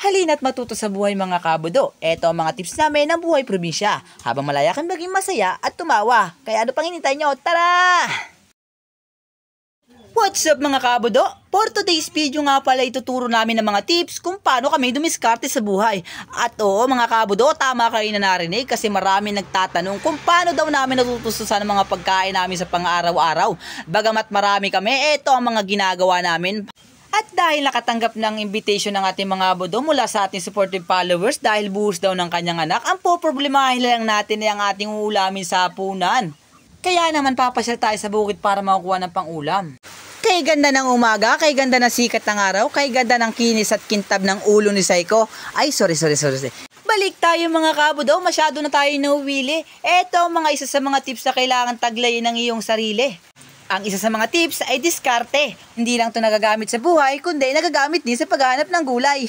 Halina't matuto sa buhay mga kabudo. Ito ang mga tips namin ng buhay probinsya. Habang malaya kang maging masaya at tumawa. Kaya ano pang hinintay nyo? Tara! What's up mga kabudo? For today's video nga pala ituturo namin ng mga tips kung paano kami dumiskarte sa buhay. At oo mga kabudo, tama kayo na narinig kasi marami nagtatanong kung paano daw namin natutustusan ang mga pagkain namin sa pang-araw-araw. Bagamat marami kami, ito ang mga ginagawa namin. At dahil nakatanggap ng invitation ng ating mga kabudo mula sa ating supportive followers dahil buhos daw ng kanyang anak, ang poproblemahin lang natin ay ang ating uulamin sa hapunan. Kaya naman papasyal tayo sa bukid para makukuha ng pang-ulam. Kay ganda ng umaga, kay ganda ng sikat ng araw, kay ganda ng kinis at kintab ng ulo ni Saiko. Ay, sorry. Balik tayo mga kabudo, masyado na tayo nauwili. Ito ang mga isa sa mga tips na kailangan taglayin ng iyong sarili. Ang isa sa mga tips ay diskarte. Hindi lang ito nagagamit sa buhay, kundi nagagamit din sa paghahanap ng gulay.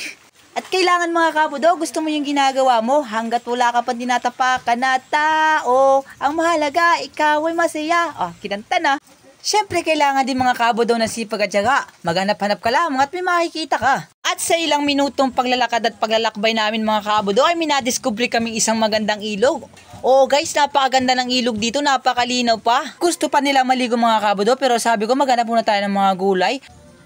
At kailangan mga kabudo, gusto mo yung ginagawa mo hanggat wala ka pa dinatapakan na tao. Ang mahalaga, ikaw ay masaya. Kinanta na. Siyempre, kailangan din mga kabudo ng sipag at tiyaga. Maghanap-hanap ka lamang at may makikita ka. At sa ilang minutong paglalakad at paglalakbay namin mga kabudo ay minadiscover kaming isang magandang ilog. Oo guys, napakaganda ng ilog dito, napakalinaw pa. Gusto pa nila maligo mga kabudo pero sabi ko maghanap muna tayo ng mga gulay.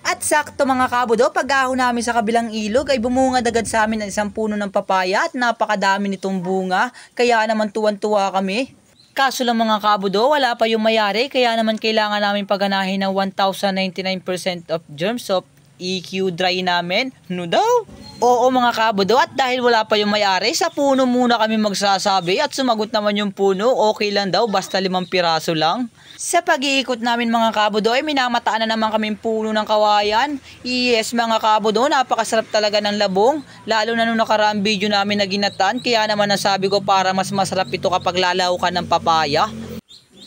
At sakto mga kabudo, pag-ahon namin sa kabilang ilog ay bumungad agad sa amin ang isang puno ng papaya at napakadami nitong bunga. Kaya naman tuwan-tuwa kami. Kaso lang mga kabudo, wala pa yung mayari kaya naman kailangan namin pagganahin ng 1099% of germs of EQ dry namin. No daw? Oo mga kabudo, at dahil wala pa yung mayari, sa puno muna kami magsasabi at sumagot naman yung puno, okay lang daw basta 5 piraso lang. Sa pag-iikot namin mga kabudo ay minamataan na naman kaming puno ng kawayan. Yes mga kabudo, napakasarap talaga ng labong. Lalo na nung nakaraang video namin na ginatan, kaya naman nasabi ko para mas masarap ito kapag lalaw ka ng papaya.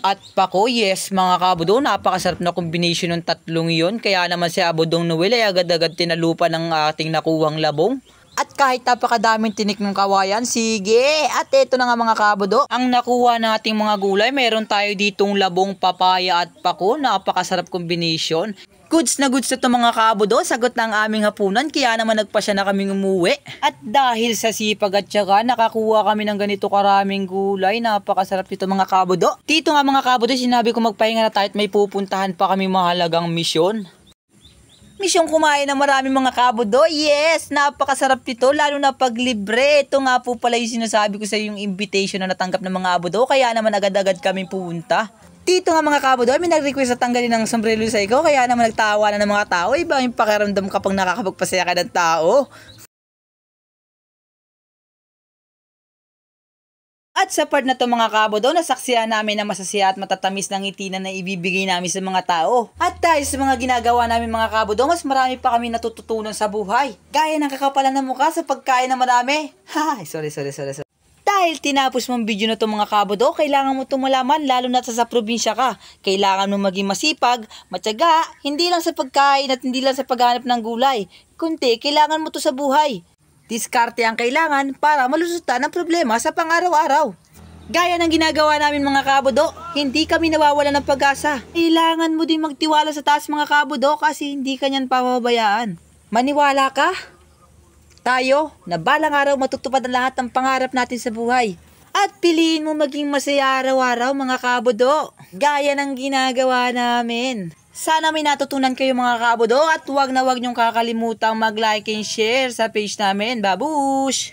At pako, yes mga kabudo, napakasarap na combination ng tatlong yon. Kaya naman si Abudong Noel ay agad-agad tinalupa ng ating nakuwang labong. At kahit napakadaming tinik ng kawayan, sige! At ito na nga mga kabudo, ang nakuha nating mga gulay, meron tayo ditong labong, papaya at pako, napakasarap combination. Goods na goods ito mga kabudo, sagot na ang aming hapunan, kaya naman nagpasya na kaming umuwi. At dahil sa sipag at syaga, nakakuha kami ng ganito karaming gulay, napakasarap ito mga kabudo. Dito nga mga kabudo, sinabi ko magpahinga na tayo at may pupuntahan pa kami mahalagang misyon. Misyong kumain ng maraming mga kabudo. Yes, napakasarap ito lalo na pag libre. Ito nga po pala yung sinasabi ko sa yung invitation na natanggap ng mga kabudo. Kaya naman agad-agad kami pumunta. Dito nga mga kabudo, may nag-request na tanggalin ng sombrero sa ikaw. Kaya naman nagtawa na ng mga tao. Iba yung pakiramdam kapag nakakapagpasaya ka ng tao. At sa part na to mga kabudo, nasaksihan namin na masasaya at matatamis ng ngiti na ibibigay namin sa mga tao. At dahil sa mga ginagawa namin mga kabudo, mas marami pa kami natututunan sa buhay. Gaya ng kakapalan ng mukha sa pagkain na marami. Sorry. Dahil tinapos mong video na to mga kabudo, kailangan mo itong malaman lalo na sa probinsya ka. Kailangan mo maging masipag, matyaga, hindi lang sa pagkain at hindi lang sa paghanap ng gulay. Kundi, kailangan mo to sa buhay. Diskarte ang kailangan para malusutan ang problema sa pang-araw-araw. Gaya ng ginagawa namin mga kabudo, hindi kami nawawala ng pag-asa. Kailangan mo din magtiwala sa taas mga kabudo kasi hindi ka niyan pababayaan. Maniwala ka? Tayo, na balang araw matutupad ang lahat ng pangarap natin sa buhay. At piliin mo maging masaya araw-araw mga kabudo, gaya ng ginagawa namin. Sana may natutunan kayo mga kabudo at huwag na huwag niyong kakalimutang mag-like and share sa page namin. Babush!